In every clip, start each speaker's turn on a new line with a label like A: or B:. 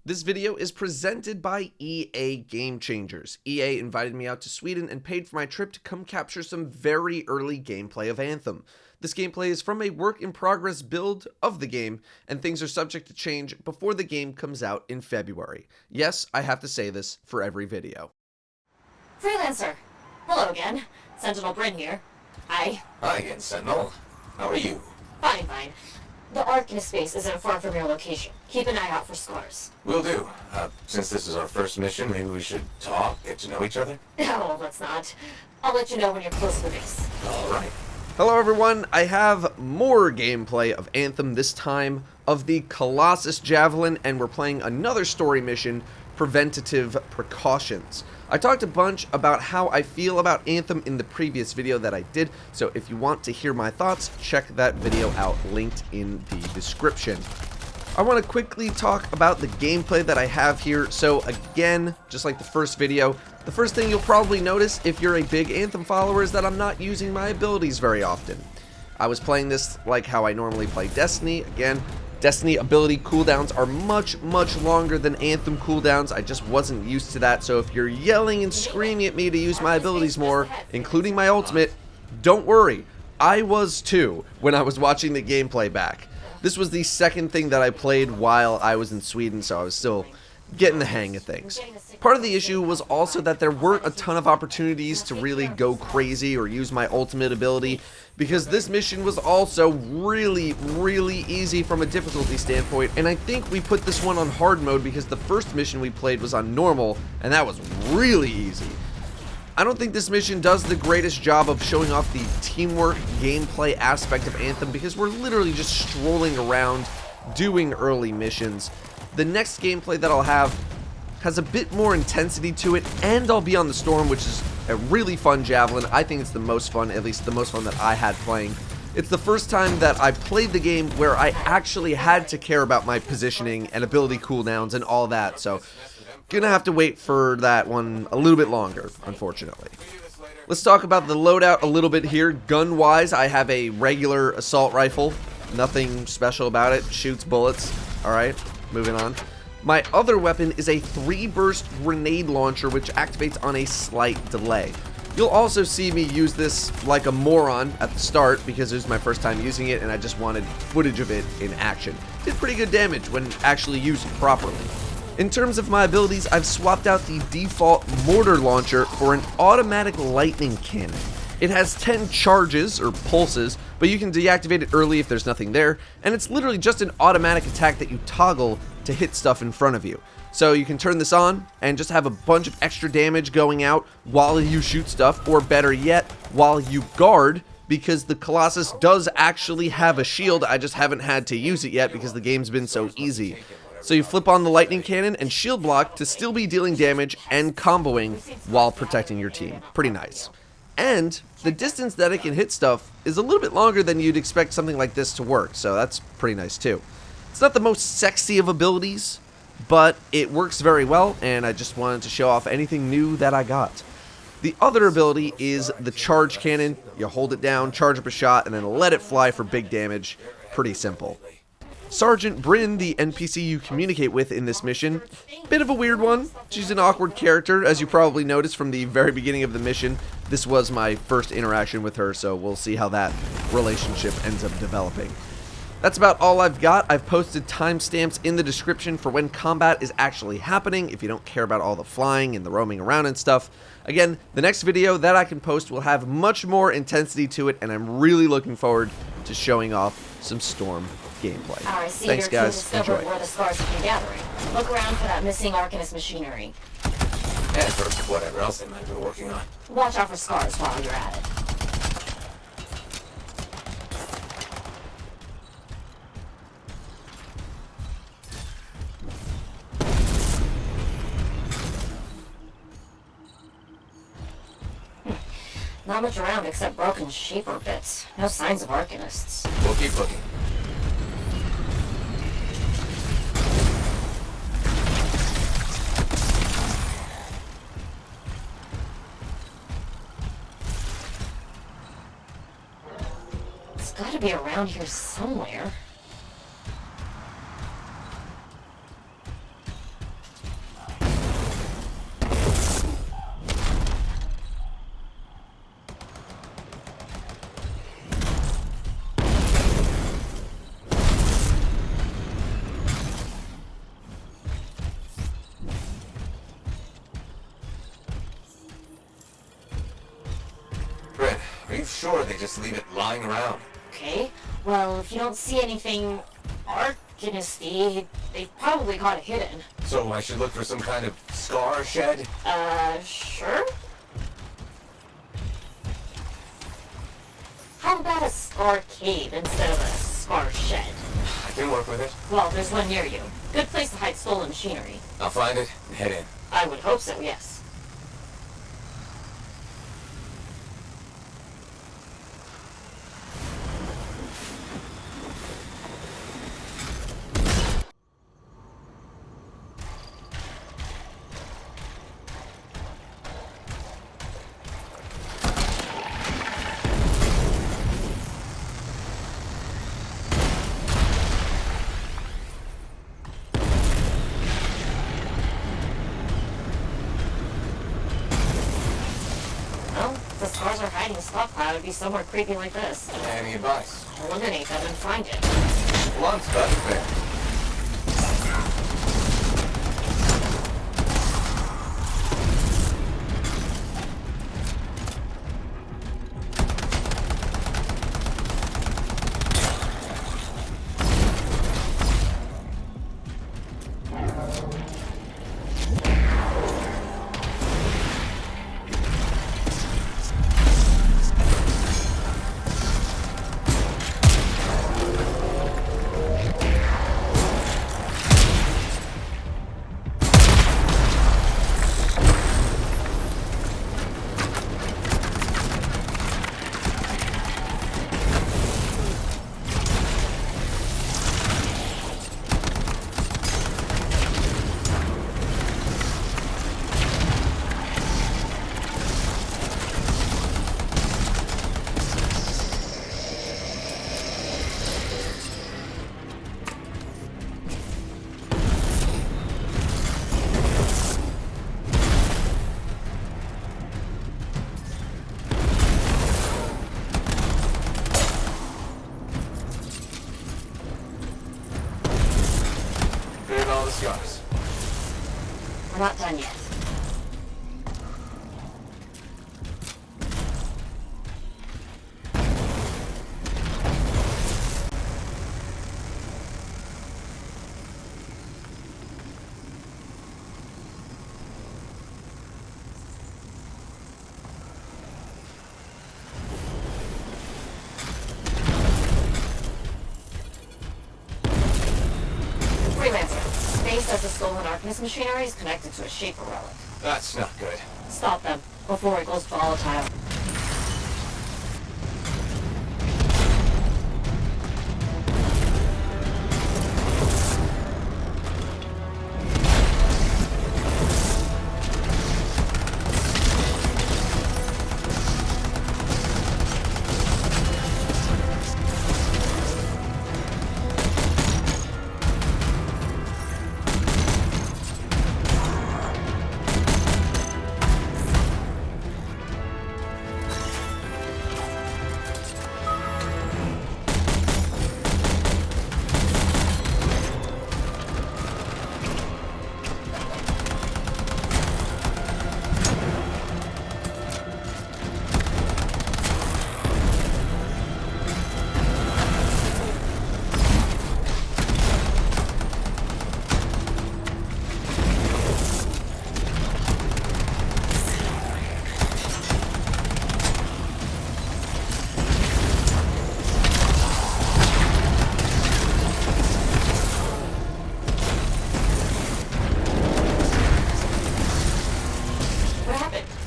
A: This video is presented by EA Game Changers. EA invited me out to Sweden and paid for my trip to come capture some very early gameplay of Anthem. This gameplay is from a work-in-progress build of the game, and things are subject to change before the game comes out in February. Yes, I have to say this for every video.
B: Freelancer! Hello again. Sentinel Bryn here.
C: Hi again, Sentinel. How are you?
B: Fine. The Arcanist space isn't far from your location. Keep an eye out for scars.
C: Will do. Since this is our first mission, maybe we should talk, get to know each other?
B: No, let's not. I'll let you know when you're close to the base.
C: Alright.
A: Hello everyone, I have more gameplay of Anthem, this time of the Colossus Javelin, and we're playing another story mission, Preventative Precautions. I talked a bunch about how I feel about Anthem in the previous video that I did, so if you want to hear my thoughts, check that video out, linked in the description. I want to quickly talk about the gameplay that I have here. So again, just like the first video, the first thing you'll probably notice if you're a big Anthem follower is that I'm not using my abilities very often. I was playing this like how I normally play Destiny. Again, Destiny ability cooldowns are much longer than Anthem cooldowns. I just wasn't used to that, so if you're yelling and screaming at me to use my abilities more, including my ultimate, don't worry. I was too when I was watching the gameplay back. This was the second thing that I played while I was in Sweden, so I was still getting the hang of things. Part of the issue was also that there weren't a ton of opportunities to really go crazy or use my ultimate ability, because this mission was also really easy from a difficulty standpoint, and I think we put this one on hard mode because the first mission we played was on normal, and that was really easy. I don't think this mission does the greatest job of showing off the teamwork gameplay aspect of Anthem because we're literally just strolling around doing early missions. The next gameplay that I'll have has a bit more intensity to it, and I'll be on the Storm, which is a really fun javelin. I think it's the most fun, at least the most fun that I had playing. It's the first time that I played the game where I actually had to care about my positioning and ability cooldowns and all that, so gonna have to wait for that one a little bit longer, unfortunately. Let's talk about the loadout a little bit here. Gun-wise, I have a regular assault rifle. Nothing special about it. Shoots bullets. Alright, moving on. My other weapon is a 3-burst grenade launcher, which activates on a slight delay. You'll also see me use this like a moron at the start because it was my first time using it and I just wanted footage of it in action. Did pretty good damage when actually used properly. In terms of my abilities, I've swapped out the default mortar launcher for an automatic lightning cannon. It has 10 charges, or pulses, but you can deactivate it early if there's nothing there, and it's literally just an automatic attack that you toggle to hit stuff in front of you. So you can turn this on and just have a bunch of extra damage going out while you shoot stuff, or better yet, while you guard, because the Colossus does actually have a shield. I just haven't had to use it yet because the game's been so easy. So you flip on the lightning cannon and shield block to still be dealing damage and comboing while protecting your team. Pretty nice. And the distance that it can hit stuff is a little bit longer than you'd expect something like this to work, so that's pretty nice too. It's not the most sexy of abilities, but it works very well, and I just wanted to show off anything new that I got. The other ability is the charge cannon. You hold it down, charge up a shot, and then let it fly for big damage. Pretty simple. Sergeant Bryn, the NPC you communicate with in this mission, bit of a weird one. She's an awkward character, as you probably noticed from the very beginning of the mission. This was my first interaction with her, so we'll see how that relationship ends up developing. That's about all I've got. I've posted timestamps in the description for when combat is actually happening, if you don't care about all the flying and the roaming around and stuff. Again, the next video that I can post will have much more intensity to it, and I'm really looking forward to showing off some Storm gameplay. Thanks, guys. Enjoy.
B: Where the scars have been gathering. Look around for that missing Arcanist machinery.
C: And for whatever else they might be working on.
B: Watch out for scars while you're at it. Not much around except broken shaper bits. No signs of Arcanists.
C: We'll keep looking.
B: It's gotta be around here somewhere.
C: sure they just leave it lying around.
B: Okay, well, if you don't see anything Arcanist-y, they probably got it hidden.
C: So I should look for some kind of scar shed?
B: Sure? How about a scar cave instead of a scar shed?
C: I can work with it.
B: Well, there's one near you. Good place to hide stolen machinery.
C: I'll find it and head in.
B: I would hope so, yes. Well, if the stars are hiding stockpile, it'd be somewhere creepy like this.
C: Any advice?
B: Eliminate them and find it.
C: Blunt's better fair. Cleared all the scars.
B: We're not done yet. Freelancer, Space says the stolen Arcanist machinery is connected to a Shaper relic.
C: That's not good.
B: Stop them before it goes volatile.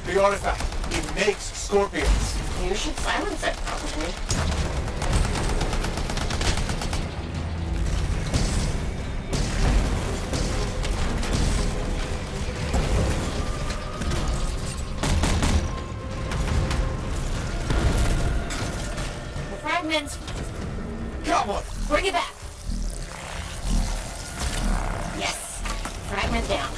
C: The artifact. It makes scorpions.
B: You should silence it, probably. The fragments.
C: Got one.
B: Bring it back. Yes. Fragment down.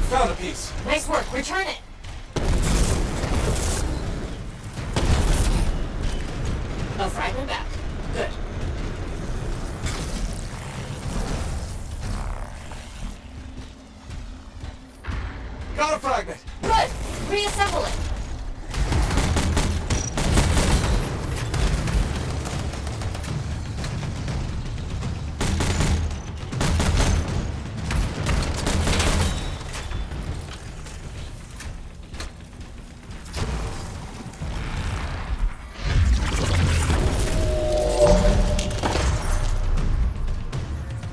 C: Found a piece.
B: Nice work. Return it.
C: Got a fragment!
B: Good! Reassemble it!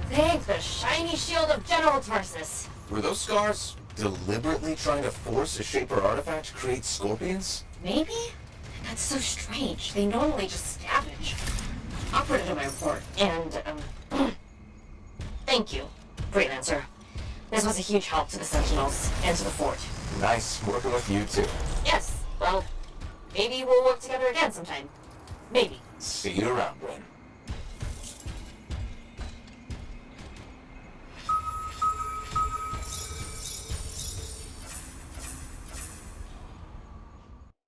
B: Thank the shiny shield of General Tarsus.
C: Were those scars deliberately trying to force a Shaper artifact to create scorpions?
B: Maybe? That's so strange. They normally just scavenge. I'll put it in my report. And, thank you, Freelancer. This was a huge help to the Sentinels and to the fort.
C: Nice working with you too.
B: Yes, well, maybe we'll work together again sometime. Maybe.
C: See you around, Bryn.